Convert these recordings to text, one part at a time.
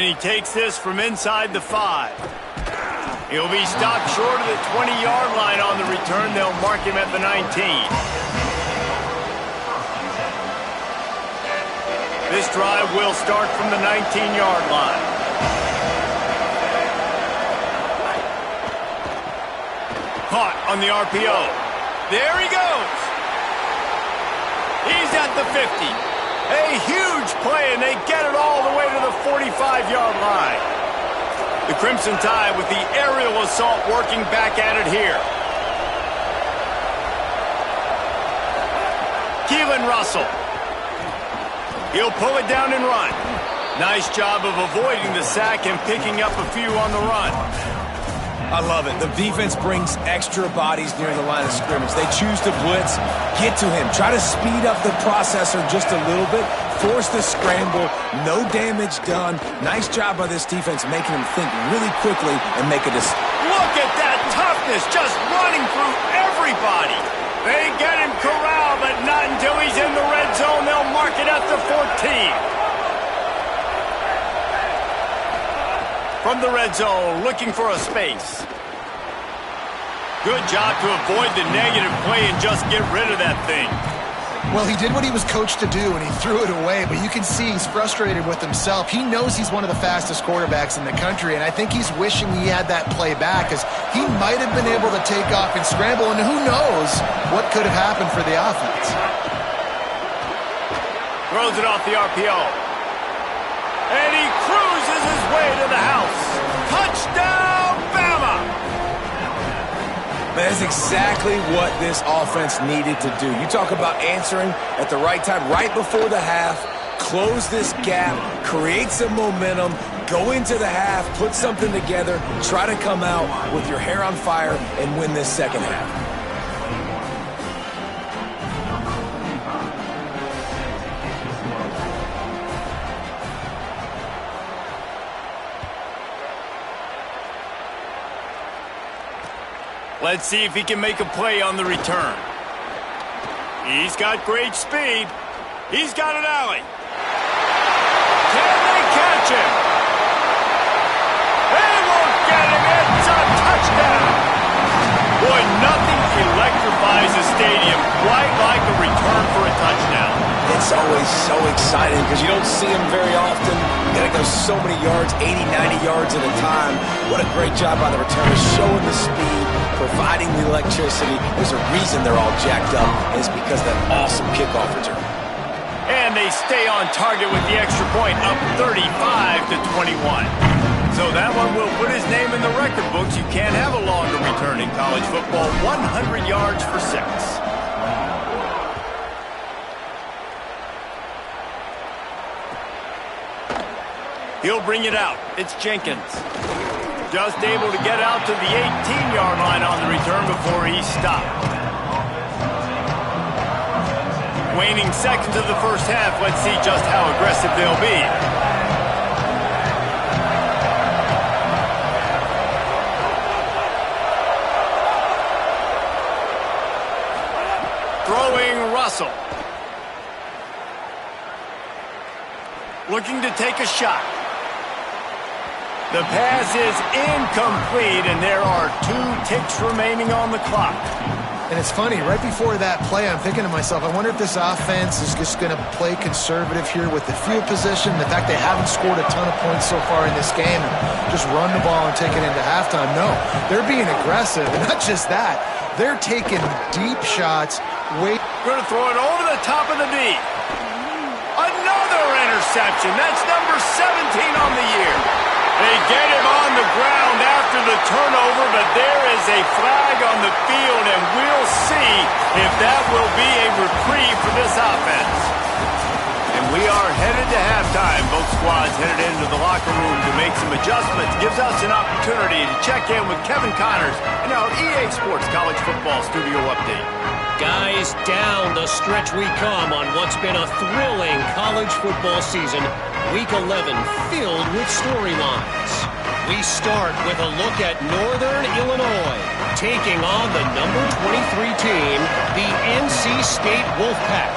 And he takes this from inside the 5. He'll be stopped short of the 20-yard line on the return. They'll mark him at the 19. This drive will start from the 19-yard line. Caught on the RPO. There he goes. He's at the 50. A huge play, and they get it all the way to the 45-yard line. The Crimson Tide with the aerial assault working back at it here. Keelan Russell. He'll pull it down and run. Nice job of avoiding the sack and picking up a few on the run. I love it. The defense brings extra bodies near the line of scrimmage. They choose to blitz, get to him, try to speed up the processor just a little bit, force the scramble, no damage done. Nice job by this defense making him think really quickly and make a decision. Look at that toughness, just running through everybody. They get him corralled, but not until he's in the red zone. They'll mark it at the 14. From the red zone, looking for a space. Good job to avoid the negative play and just get rid of that thing. Well, he did what he was coached to do, and he threw it away, but you can see he's frustrated with himself. He knows he's one of the fastest quarterbacks in the country, and I think he's wishing he had that play back, because he might have been able to take off and scramble, and who knows what could have happened for the offense. Throws it off the RPO. And he cruises his way to the house. Touchdown, Bama! That's exactly what this offense needed to do. You talk about answering at the right time, right before the half, close this gap, create some momentum, go into the half, put something together, try to come out with your hair on fire and win this second half. Let's see if he can make a play on the return. He's got great speed. He's got an alley. Can they catch him? They won't get him. It's a touchdown. Boy, nothing electrifies a stadium quite like a return for a touchdown. It's always so exciting because you don't see them very often. You gotta go so many yards, 80, 90 yards at a time. What a great job by the returners, showing the speed, providing the electricity. There's a reason they're all jacked up, and it's because of that awesome kickoff return. And they stay on target with the extra point, up 35-21. So that one will put his name in the record books. You can't have a longer return in college football. 100 yards for 6. He'll bring it out. It's Jenkins. Just able to get out to the 18-yard line on the return before he's stopped. Waning seconds of the first half. Let's see just how aggressive they'll be. Throwing Russell. Looking to take a shot. The pass is incomplete, and there are 2 ticks remaining on the clock. And it's funny, right before that play, I'm thinking to myself, I wonder if this offense is just going to play conservative here with the field position, the fact they haven't scored a ton of points so far in this game, and just run the ball and take it into halftime. No, they're being aggressive, and not just that. They're taking deep shots. Going to throw it over the top of the knee. Another interception. That's number 17 on the year. They get him on the ground after the turnover, but there is a flag on the field, and we'll see if that will be a reprieve for this offense. And we are headed to halftime. Both squads headed into the locker room to make some adjustments. Gives us an opportunity to check in with Kevin Connors in our EA Sports College Football Studio Update. Guys, down the stretch we come on what's been a thrilling college football season. Week 11 filled with storylines. We start with a look at Northern Illinois taking on the number 23 team, the NC State Wolfpack.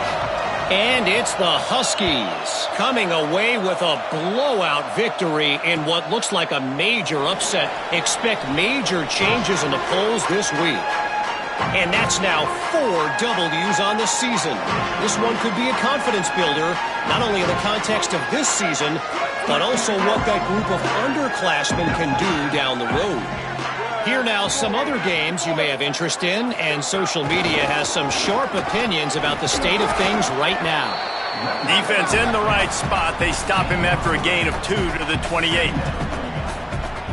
And it's the Huskies coming away with a blowout victory in what looks like a major upset. Expect major changes in the polls this week. And that's now 4 W's on the season. This one could be a confidence builder, not only in the context of this season, but also what that group of underclassmen can do down the road. Here now, some other games you may have interest in, and social media has some sharp opinions about the state of things right now. Defense in the right spot. They stop him after a gain of 2 to the 28.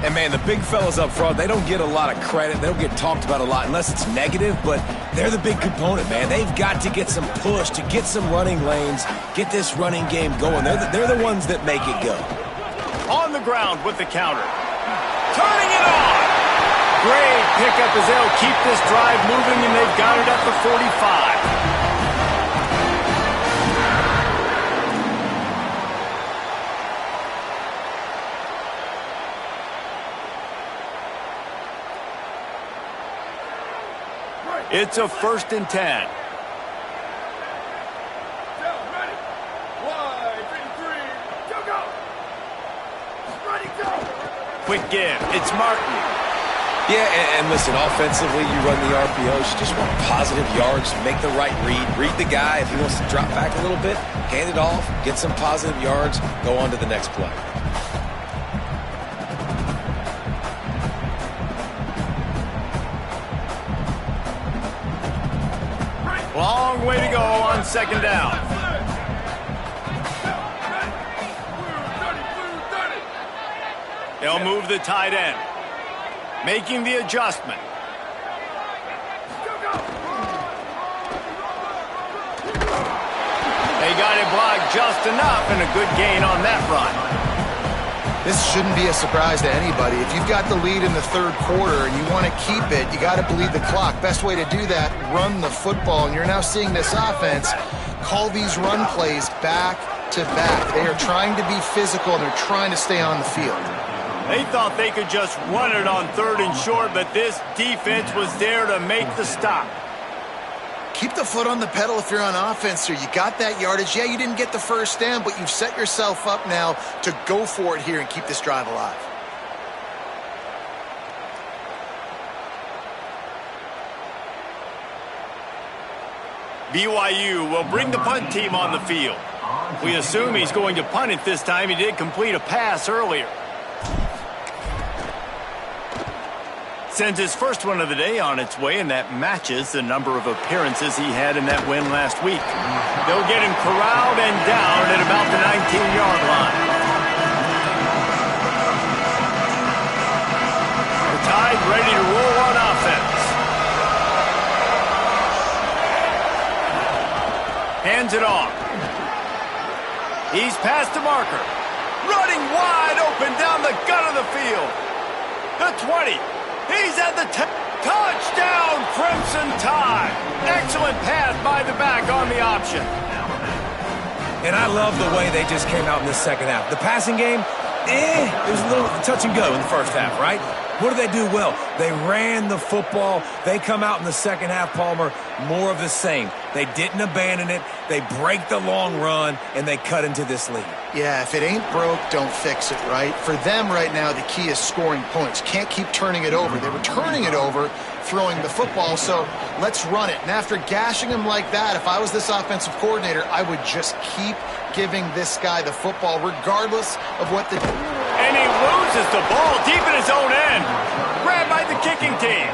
And, man, the big fellas up front, they don't get a lot of credit. They don't get talked about a lot unless it's negative, but they're the big component, man. They've got to get some push, to get some running lanes, get this running game going. They're the ones that make it go. On the ground with the counter. Turning it on! Great pickup as they'll keep this drive moving, and they've got it at the 45. It's a 1st and 10. Quick give. It's Martin. Yeah, and listen, offensively, you run the RPOs. You just want positive yards, make the right read the guy. If he wants to drop back a little bit, hand it off, get some positive yards, go on to the next play. Long way to go on 2nd down. They'll move the tight end, making the adjustment. They got it blocked just enough, and a good gain on that run. This shouldn't be a surprise to anybody. If you've got the lead in the 3rd quarter and you want to keep it, you got to bleed the clock. Best way to do that, run the football. And you're now seeing this offense call these run plays back to back. They are trying to be physical, and they're trying to stay on the field. They thought they could just run it on 3rd and short, but this defense was there to make the stop. Keep the foot on the pedal if you're on offense here. You got that yardage. Yeah, you didn't get the 1st down, but you've set yourself up now to go for it here and keep this drive alive. BYU will bring the punt team on the field. We assume he's going to punt it this time. He did complete a pass earlier. Sends his first one of the day on its way, and that matches the number of appearances he had in that win last week. They'll get him corralled and down at about the 19-yard line. The Tide ready to roll on offense. Hands it off. He's past the marker. Running wide open down the gut of the field. The 20. He's at the touchdown, Crimson Tide. Excellent pass by the back on the option. And I love the way they just came out in the 2nd half. The passing game, it was a little touch and go in the 1st half, right? What did they do well? They ran the football. They come out in the 2nd half, Palmer, more of the same. They didn't abandon it. They break the long run, and they cut into this lead. Yeah, if it ain't broke, don't fix it, right? For them right now, the key is scoring points. Can't keep turning it over. They were turning it over, throwing the football, so let's run it. And after gashing him like that, if I was this offensive coordinator, I would just keep giving this guy the football, regardless of what the... And he loses the ball deep in his own end. Grabbed by the kicking team.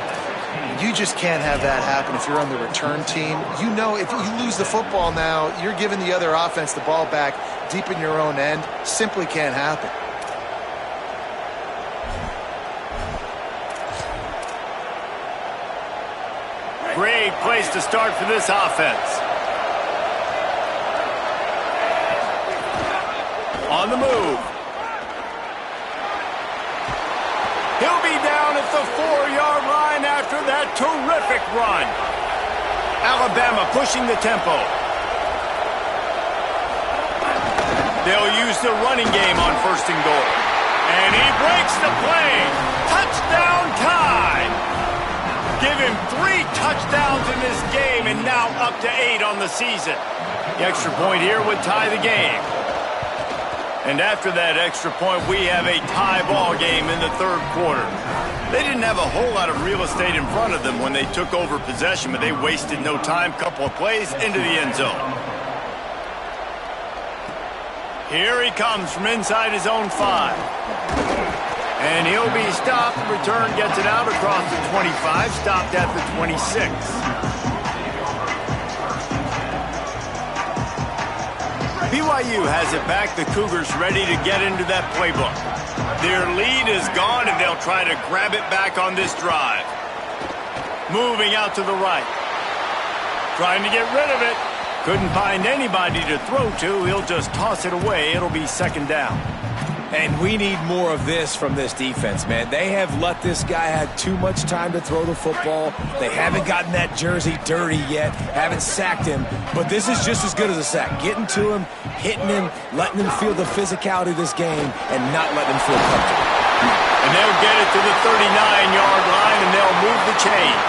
You just can't have that happen if you're on the return team. You know, if you lose the football now, you're giving the other offense the ball back deep in your own end. Simply can't happen. Great place to start for this offense. On the move. He'll be down at the 4-yard line after that terrific run. Alabama pushing the tempo. They'll use the running game on 1st and goal. And he breaks the play. Touchdown Tide. Give him 3 touchdowns. touchdowns in this game and now up to 8 on the season. The extra point here would tie the game. And after that extra point, we have a tie ball game in the third quarter. They didn't have a whole lot of real estate in front of them when they took over possession, but they wasted no time. Couple of plays into the end zone. Here he comes from inside his own 5. And he'll be stopped. Return gets it out across the 25, stopped at the 26. BYU has it back. The Cougars ready to get into that playbook. Their lead is gone, and they'll try to grab it back on this drive. Moving out to the right. Trying to get rid of it. Couldn't find anybody to throw to. He'll just toss it away. It'll be second down. And we need more of this from this defense, man. They have let this guy have too much time to throw the football. They haven't gotten that jersey dirty yet, haven't sacked him. But this is just as good as a sack. Getting to him, hitting him, letting him feel the physicality of this game, and not letting him feel comfortable. And they'll get it to the 39-yard line, and they'll move the chains.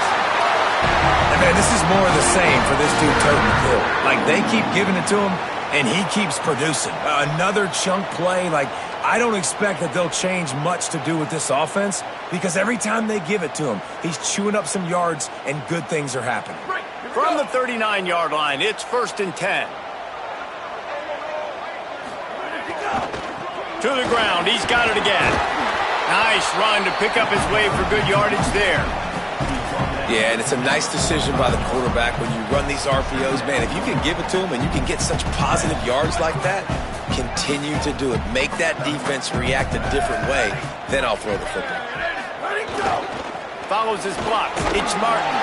And man, this is more of the same for this dude toting the hill. Like, they keep giving it to him, and he keeps producing. Another chunk play, like, I don't expect that they'll change much to do with this offense because every time they give it to him, he's chewing up some yards and good things are happening. From the 39-yard line, it's 1st and 10. To the ground, he's got it again. Nice run to pick up his way for good yardage there. Yeah, and it's a nice decision by the quarterback when you run these RPOs. Man, if you can give it to him and you can get such positive yards like that, continue to do it. Make that defense react a different way, then I'll throw the football. Follows his block. It's Martin.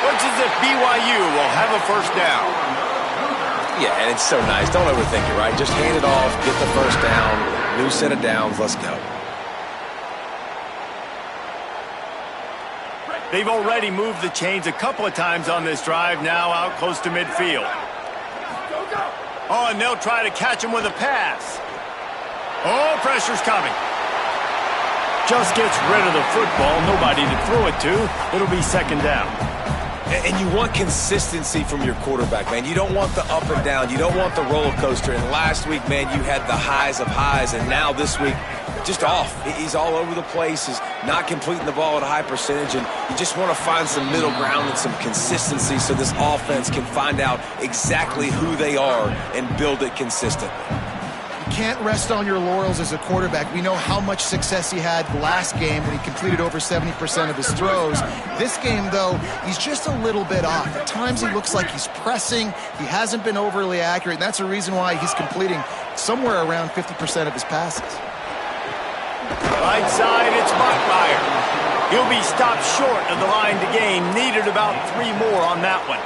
Looks as if BYU will have a first down. Yeah, and it's so nice. Don't overthink it, right? Just hand it off, get the first down, new set of downs, let's go. They've already moved the chains a couple of times on this drive, now out close to midfield. Oh, and they'll try to catch him with a pass. Oh, pressure's coming. Just gets rid of the football. Nobody to throw it to. It'll be second down. And you want consistency from your quarterback, man. You don't want the up and down. You don't want the roller coaster. And last week, man, you had the highs of highs. And now this week, just off. He's all over the place. He's not completing the ball at a high percentage. And you just want to find some middle ground and some consistency so this offense can find out exactly who they are and build it consistently. Can't rest on your laurels as a quarterback. We know how much success he had last game when he completed over 70% of his throws. This game, though, he's just a little bit off. At times he looks like he's pressing. He hasn't been overly accurate, and that's a reason why he's completing somewhere around 50% of his passes. Right side, it's Bachmeier. He'll be stopped short of the line to gain. Needed about 3 more on that one.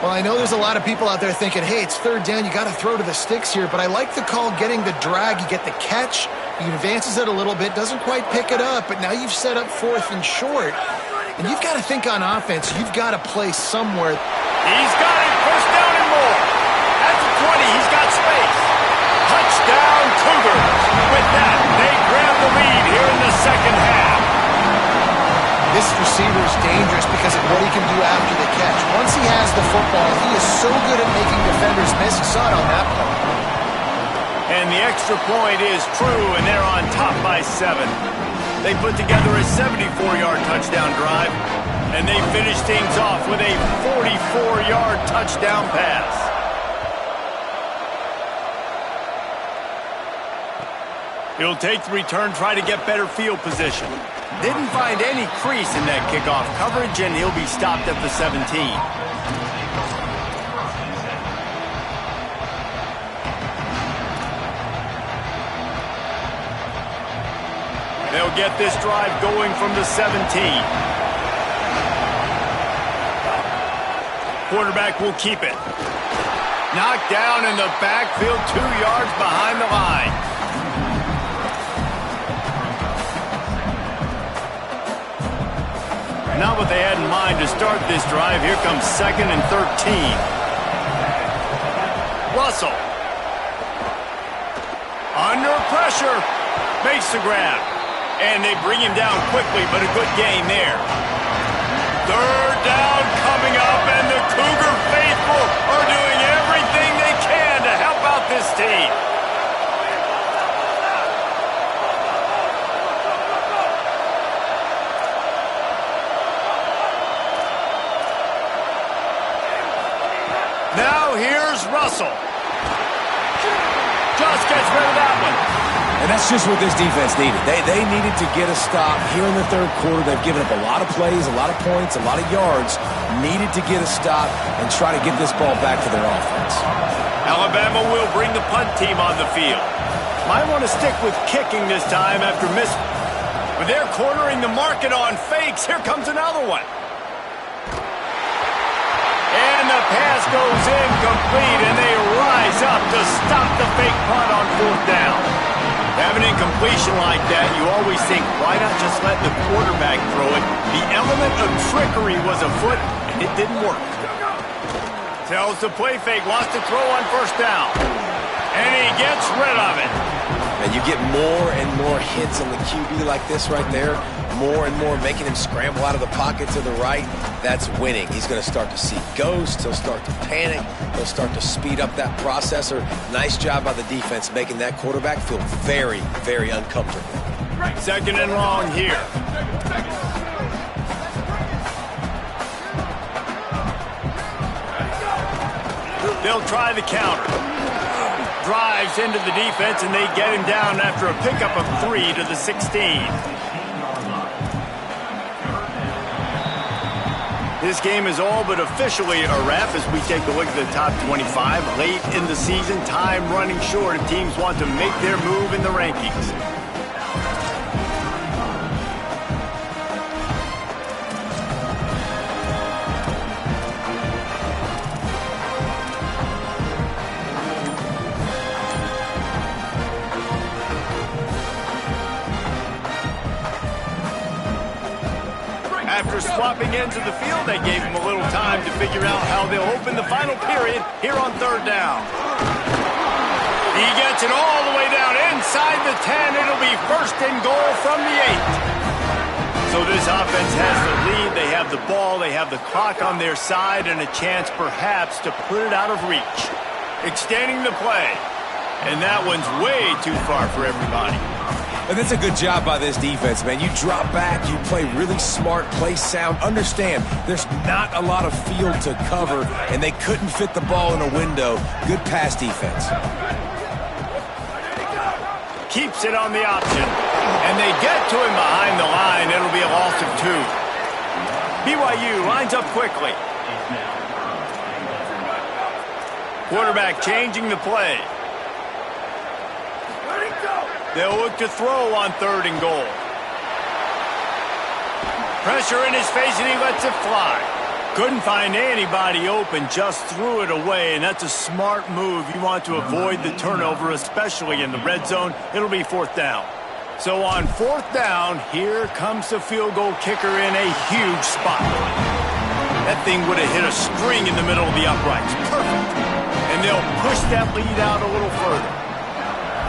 Well, I know there's a lot of people out there thinking, hey, it's third down, you got to throw to the sticks here, but I like the call getting the drag. You get the catch, he advances it a little bit, doesn't quite pick it up, but now you've set up 4th and short. And you've got to think on offense, you've got to play somewhere. He's got it, first down and more. At the 20, he's got space. Touchdown, Cougars. With that, they grab the lead here in the second half. This receiver is dangerous because of what he can do after the catch. Once he has the football, he is so good at making defenders miss. You saw it on that play. And the extra point is true, and they're on top by 7. They put together a 74-yard touchdown drive, and they finish things off with a 44-yard touchdown pass. He'll take the return, try to get better field position. Didn't find any crease in that kickoff coverage, and he'll be stopped at the 17. They'll get this drive going from the 17. Quarterback will keep it. Knocked down in the backfield, 2 yards behind the line. Not what they had in mind to start this drive. Here comes 2nd and 13. Russell. Under pressure. Makes the grab. And they bring him down quickly, but a good gain there. Third down coming up, and the Cougar faithful are doing everything they can to help out this team. Now here's Russell. Just gets rid of that one. And that's just what this defense needed. They needed to get a stop here in the third quarter. They've given up a lot of plays, a lot of points, a lot of yards. Needed to get a stop and try to get this ball back to their offense. Alabama will bring the punt team on the field. Might want to stick with kicking this time after miss. But they're cornering the market on fakes. Here comes another one. And the pass goes incomplete, and they rise up to stop the fake punt on fourth down. Having an incompletion like that, you always think, why not just let the quarterback throw it? The element of trickery was afoot, and it didn't work. Tells the play fake, wants to throw on first down. And he gets rid of it. And you get more and more hits on the QB like this right there. More and more making him scramble out of the pocket to the right. That's winning. He's going to start to see ghosts. He'll start to panic. He'll start to speed up that processor. Nice job by the defense making that quarterback feel very, very uncomfortable. Second and long here. They'll try the counter. Drives into the defense, and they get him down after a pickup of 3 to the 16. This game is all but officially a wrap as we take a look at the top 25. Late in the season, time running short if teams want to make their move in the rankings. After swapping ends of the field, they gave him a little time to figure out how they'll open the final period here on third down. He gets it all the way down inside the 10. It'll be first and goal from the 8. So this offense has the lead. They have the ball. They have the clock on their side and a chance perhaps to put it out of reach. Extending the play. And that one's way too far for everybody. And that's a good job by this defense, man. You drop back, you play really smart, play sound. Understand, there's not a lot of field to cover, and they couldn't fit the ball in a window. Good pass defense. Keeps it on the option. And they get to him behind the line. It'll be a loss of 2. BYU lines up quickly. Quarterback changing the play. They'll look to throw on third and goal. Pressure in his face, and he lets it fly. Couldn't find anybody open, just threw it away, and that's a smart move. You want to avoid the turnover, especially in the red zone. It'll be fourth down. So on fourth down, here comes the field goal kicker in a huge spot. That thing would have hit a string in the middle of the uprights. Perfect. And they'll push that lead out a little further.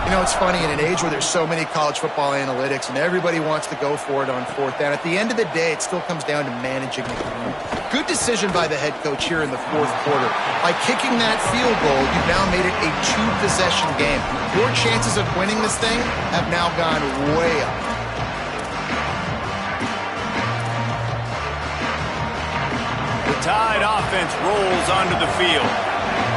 You know, it's funny, in an age where there's so many college football analytics and everybody wants to go for it on fourth down, at the end of the day, it still comes down to managing the game. Good decision by the head coach here in the fourth quarter. By kicking that field goal, you've now made it a 2-possession game. Your chances of winning this thing have now gone way up. The Tide offense rolls onto the field.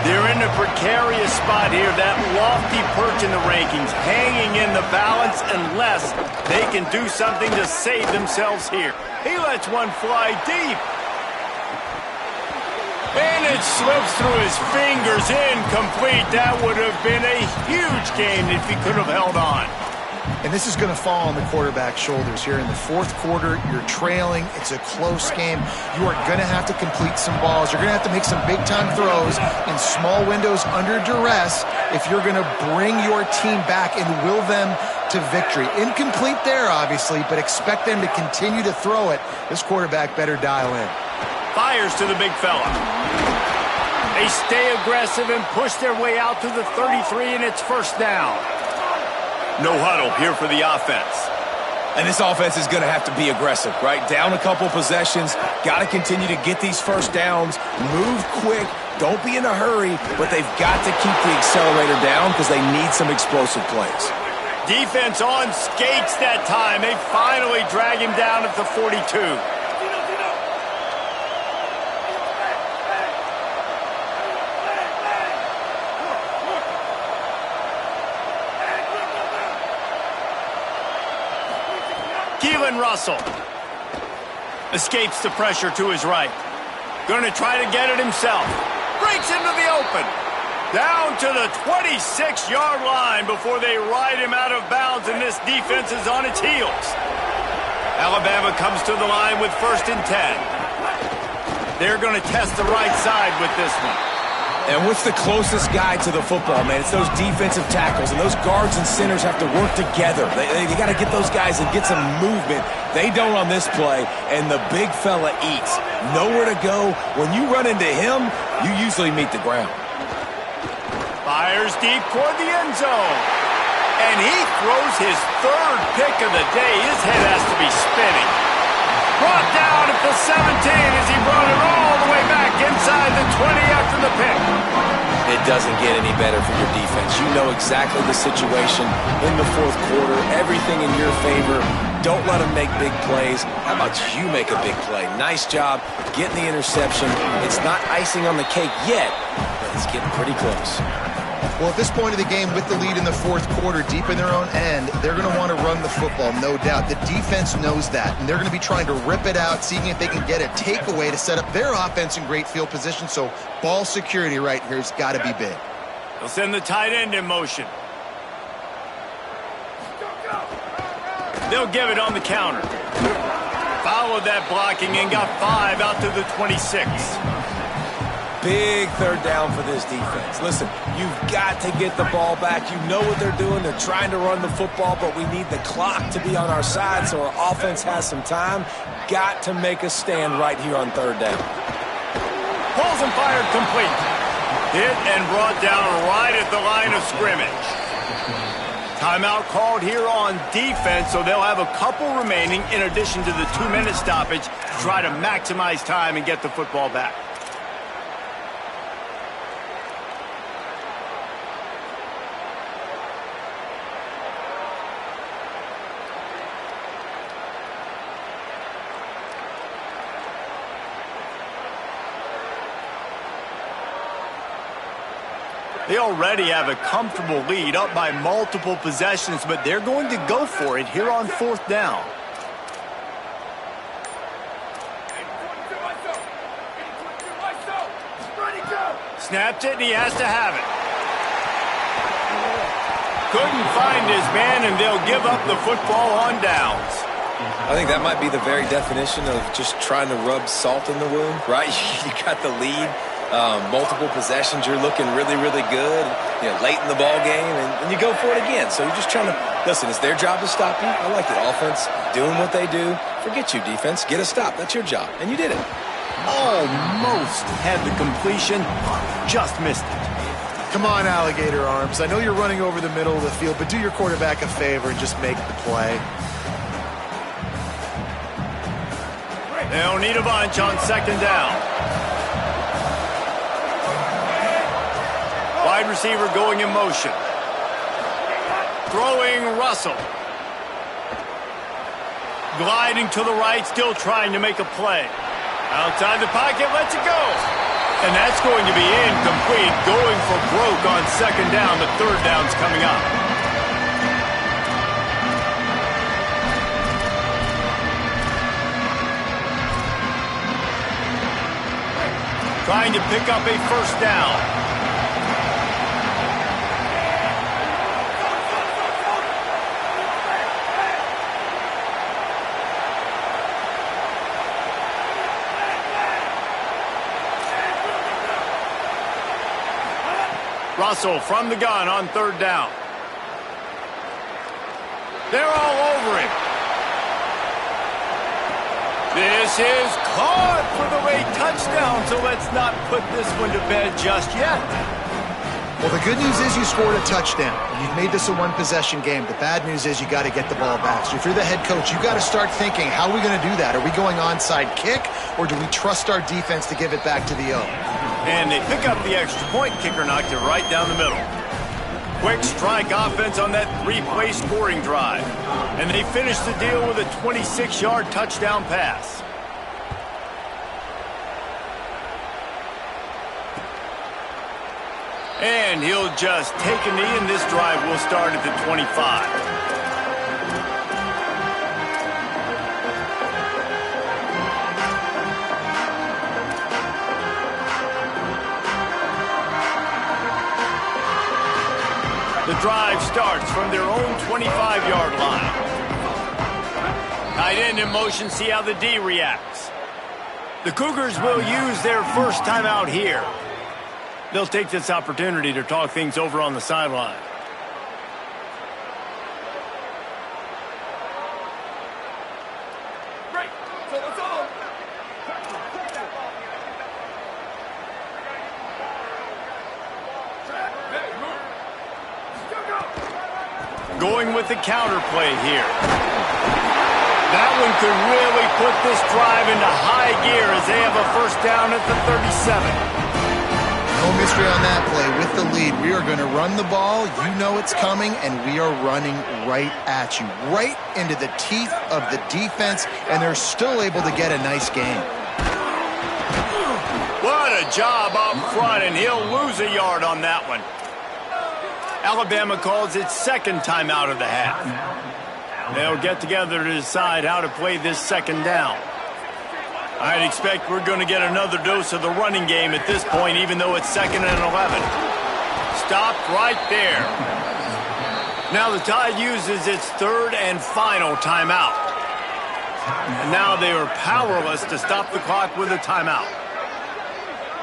They're in a precarious spot here, that lofty perch in the rankings, hanging in the balance unless they can do something to save themselves here. He lets one fly deep. And it slips through his fingers, incomplete. That would have been a huge gain if he could have held on. And this is going to fall on the quarterback's shoulders here in the fourth quarter. You're trailing. It's a close game. You are going to have to complete some balls. You're going to have to make some big-time throws in small windows under duress if you're going to bring your team back and will them to victory. Incomplete there, obviously, but expect them to continue to throw it. This quarterback better dial in. Fires to the big fella. They stay aggressive and push their way out to the 33, and it's first down. No huddle here for the offense. And this offense is going to have to be aggressive, right? Down a couple possessions, got to continue to get these first downs, move quick, don't be in a hurry, but they've got to keep the accelerator down because they need some explosive plays. Defense on skates that time. They finally drag him down at the 42. Keelan Russell escapes the pressure to his right. Going to try to get it himself. Breaks into the open. Down to the 26-yard line before they ride him out of bounds, and this defense is on its heels. Alabama comes to the line with 1st and 10. They're going to test the right side with this one. And what's the closest guy to the football, man? It's those defensive tackles, and those guards and centers have to work together. They got to get those guys and get some movement. They don't on this play, and the big fella eats. Nowhere to go. When you run into him, you usually meet the ground. Fires deep toward the end zone. And he throws his 3rd pick of the day. His head has to be spinning. Brought down at the 17 as he brought it all the way back inside the 20 after the pick. It doesn't get any better for your defense. You know exactly the situation in the 4th quarter. Everything in your favor. Don't let them make big plays. How about you make a big play? Nice job getting the interception. It's not icing on the cake yet, but it's getting pretty close. Well, at this point of the game, with the lead in the 4th quarter, deep in their own end, they're going to want to run the football, no doubt. The defense knows that, and they're going to be trying to rip it out, seeing if they can get a takeaway to set up their offense in great field position. So ball security right here has got to be big. They'll send the tight end in motion. They'll give it on the counter. Followed that blocking and got 5 out to the 26. Big 3rd down for this defense. Listen, you've got to get the ball back. You know what they're doing. They're trying to run the football, but we need the clock to be on our side so our offense has some time. Got to make a stand right here on 3rd down. Pulls and fired complete. Hit and brought down right at the line of scrimmage. Timeout called here on defense, so they'll have a couple remaining in addition to the 2-minute stoppage to try to maximize time and get the football back. They already have a comfortable lead, up by multiple possessions, but they're going to go for it here on 4th down. Snapped it, and he has to have it. Couldn't find his man, and they'll give up the football on downs. I think that might be the very definition of just trying to rub salt in the wound, right? You got the lead. Multiple possessions, you're looking really, really good, late in the ball game, and you go for it again. So you're just trying to, listen, it's their job to stop you. I like it. Offense, doing what they do. Forget you, defense. Get a stop. That's your job, and you did it. Almost had the completion, just missed it. Come on, alligator arms. I know you're running over the middle of the field, but do your quarterback a favor and just make the play. They'll need a bunch on 2nd down. Wide receiver going in motion. Throwing Russell. Gliding to the right, still trying to make a play. Outside the pocket, lets it go. And that's going to be incomplete. Going for broke on 2nd down. The 3rd down's coming up. Trying to pick up a 1st down. Russell from the gun on 3rd down. They're all over him. This is caught for the late touchdown, so let's not put this one to bed just yet. Well, the good news is you scored a touchdown. You've made this a one-possession game. The bad news is you got to get the ball back. So if you're the head coach, you got to start thinking, how are we going to do that? Are we going onside kick, or do we trust our defense to give it back to the O? And they pick up the extra point. Kicker knocked it right down the middle. Quick strike offense on that three-play scoring drive. And they finish the deal with a 26-yard touchdown pass. And he'll just take a knee, and this drive will start at the 25. The drive starts from their own 25-yard line. Tight end in motion, see how the D reacts. The Cougars will use their first timeout here. They'll take this opportunity to talk things over on the sideline. Going with the counter play here. That one could really put this drive into high gear as they have a first down at the 37. No mystery on that play. With the lead, we are going to run the ball. You know it's coming, and we are running right at you, right into the teeth of the defense, and they're still able to get a nice game. What a job up front, and he'll lose a yard on that one. Alabama calls its second timeout of the half. They'll get together to decide how to play this second down. I'd expect we're going to get another dose of the running game at this point, even though it's 2nd and 11. Stopped right there. Now the Tide uses its third and final timeout. And now they are powerless to stop the clock with a timeout.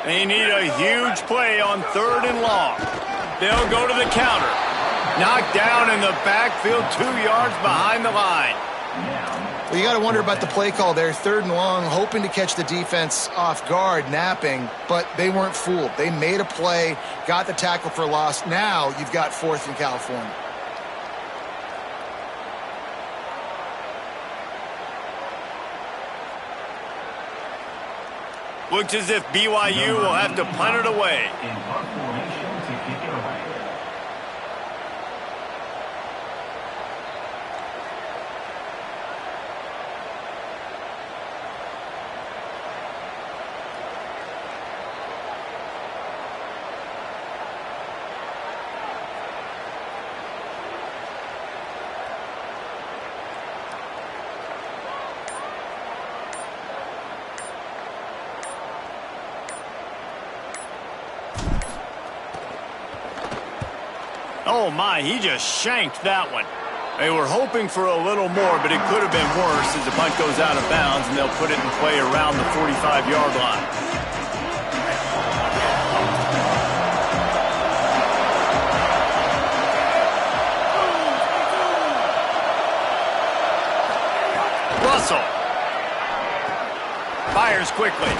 They need a huge play on 3rd and long. They'll go to the counter. Knocked down in the backfield, 2 yards behind the line. Well, you got to wonder about the play call there. 3rd and long, hoping to catch the defense off guard, napping, but they weren't fooled. They made a play, got the tackle for loss. Now you've got 4th in California. Looks as if BYU will have to punt it away. Oh, my, he just shanked that one. They were hoping for a little more, but it could have been worse as the punt goes out of bounds, and they'll put it in play around the 45-yard line. Russell fires quickly.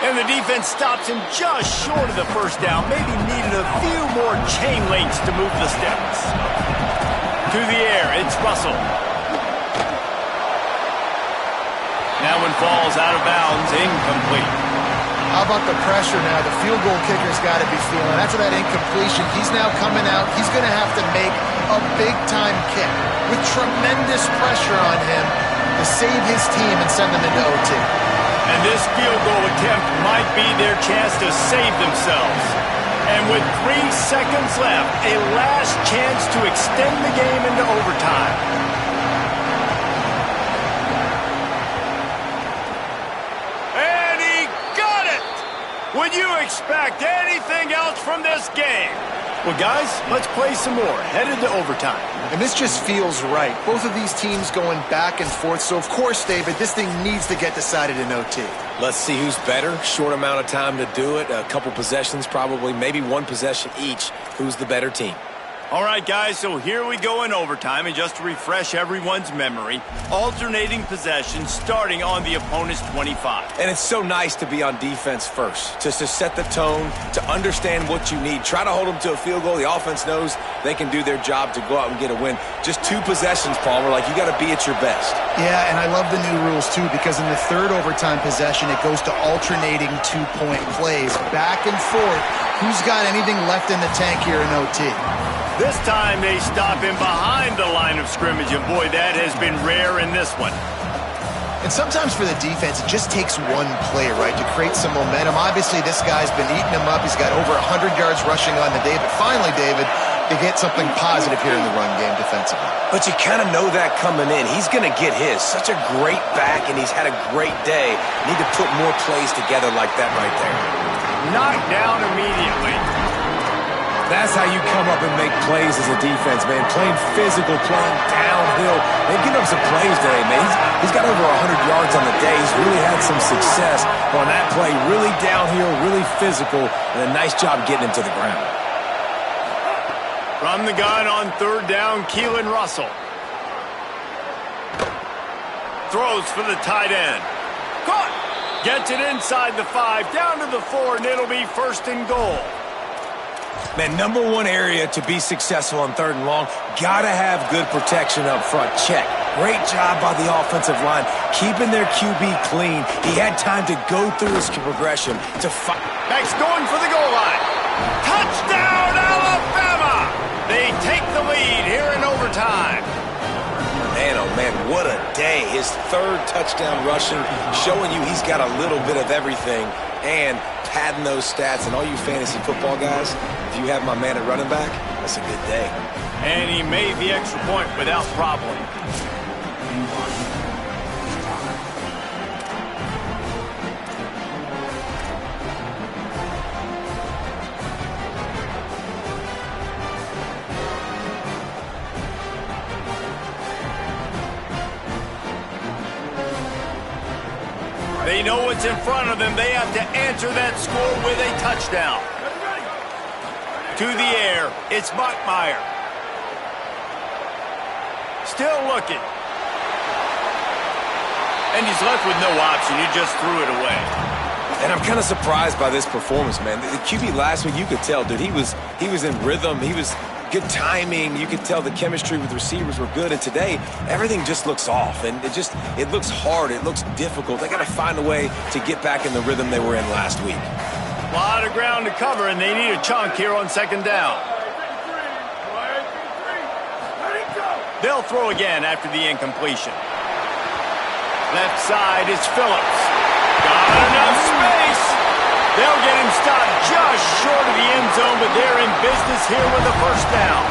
And the defense stops him just short of the first down. Maybe needed a few more chain links to move the sticks. To the air, it's Russell. That one falls out of bounds, incomplete. How about the pressure now? The field goal kicker's got to be feeling. After that incompletion, he's now coming out. He's going to have to make a big-time kick with tremendous pressure on him to save his team and send them into OT. And this field goal attempt might be their chance to save themselves. And with 3 seconds left, a last chance to extend the game into overtime. And he got it! Would you expect anything else from this game? Well, guys, let's play some more. Headed to overtime. And this just feels right. Both of these teams going back and forth. So, of course, David, this thing needs to get decided in OT. Let's see who's better. Short amount of time to do it. A couple possessions probably, maybe one possession each. Who's the better team? All right, guys, so here we go in overtime, and just to refresh everyone's memory, alternating possession starting on the opponent's 25. And it's so nice to be on defense first, just to set the tone, to understand what you need. Try to hold them to a field goal. The offense knows they can do their job to go out and get a win. Just 2 possessions, Palmer, like you got to be at your best. Yeah, and I love the new rules, too, because in the third overtime possession, it goes to alternating 2-point plays, back and forth. Who's got anything left in the tank here in OT? This time they stop him behind the line of scrimmage, and boy, that has been rare in this one. And sometimes for the defense, it just takes one play, right, to create some momentum. Obviously, this guy's been eating him up. He's got over 100 yards rushing on the day. But finally, David, they get something positive here in the run game defensively. But you kind of know that coming in. He's going to get his. Such a great back, and he's had a great day. Need to put more plays together like that right there. Knocked down immediately. That's how you come up and make plays as a defense, man. Playing physical, playing downhill. They've given up some plays today, man. He's got over 100 yards on the day. He's really had some success on that play. Really downhill, really physical, and a nice job getting him to the ground. From the gun on third down, Keelan Russell. Throws for the tight end. Caught. Gets it inside the 5, down to the 4, and it'll be first and goal. Man, #1 area to be successful on third and long, gotta have good protection up front. Check. Great job by the offensive line, keeping their QB clean. He had time to go through his progression to fight. Max going for the goal line. Touchdown, Alabama! They take the lead here in overtime. Man, oh man, what a day. His 3rd touchdown rushing, showing you he's got a little bit of everything and padding those stats. And all you fantasy football guys, if you have my man at running back, that's a good day. And he made the extra point without problem. They know what's in front of them. They have to answer that score with a touchdown. To the air, it's Buckmeyer. Still looking. And he's left with no option. He just threw it away. And I'm kind of surprised by this performance, man. The QB last week, you could tell, dude, he was in rhythm. He was good timing. You could tell the chemistry with receivers were good. And today, everything just looks off. And it looks hard. It looks difficult. They got to find a way to get back in the rhythm they were in last week. A lot of ground to cover, and they need a chunk here on second down. They'll throw again after the incompletion. Left side is Phillips. Got enough space. They'll get him stopped just short of the end zone, but they're in business here with the first down.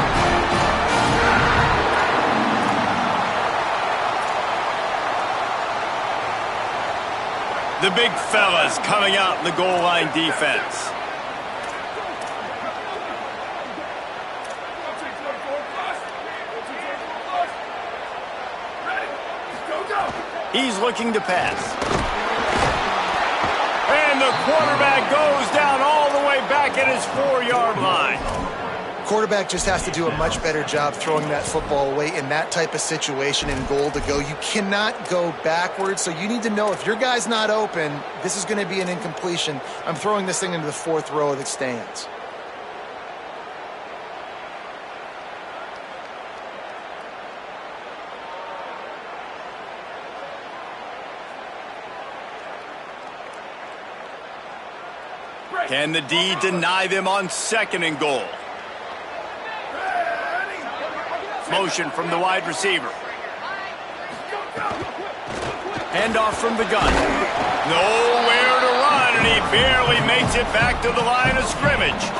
The big fellas coming out in the goal line defense. He's looking to pass. And the quarterback goes down all the way back at his 4-yard line. Quarterback just has to do a much better job throwing that football away in that type of situation and goal to go. You cannot go backwards, so you need to know if your guy's not open, this is going to be an incompletion. I'm throwing this thing into the 4th row that stands. Can the D deny them on second and goal? Motion from the wide receiver. Handoff from the gun. Nowhere to run, and he barely makes it back to the line of scrimmage.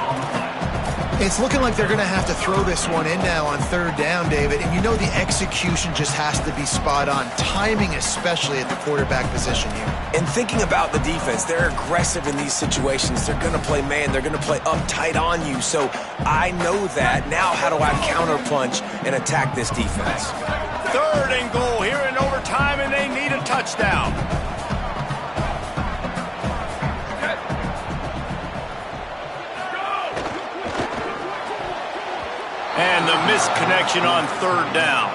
It's looking like they're going to have to throw this one in now on third down, David. And you know the execution just has to be spot on. Timing especially at the quarterback position here. And thinking about the defense, they're aggressive in these situations. They're going to play man. They're going to play up tight on you. So I know that. Now how do I counterpunch and attack this defense? Third and goal here in overtime, and they need a touchdown. And And the missed connection on third down.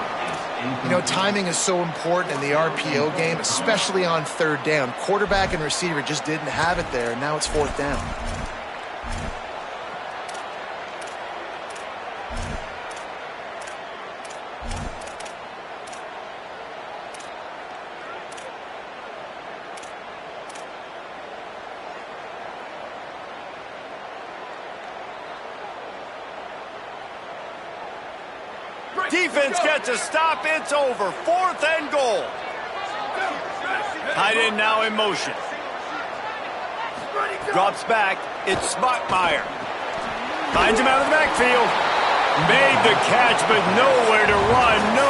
You know, timing is so important in the RPO game, especially on third down. Quarterback and receiver just didn't have it there, and now it's fourth down. Defense gets a stop. It's over. 4th and goal. Tight end now in motion. Drops back. It's Smockmeyer. Finds him out of the backfield. Made the catch, but nowhere to run. No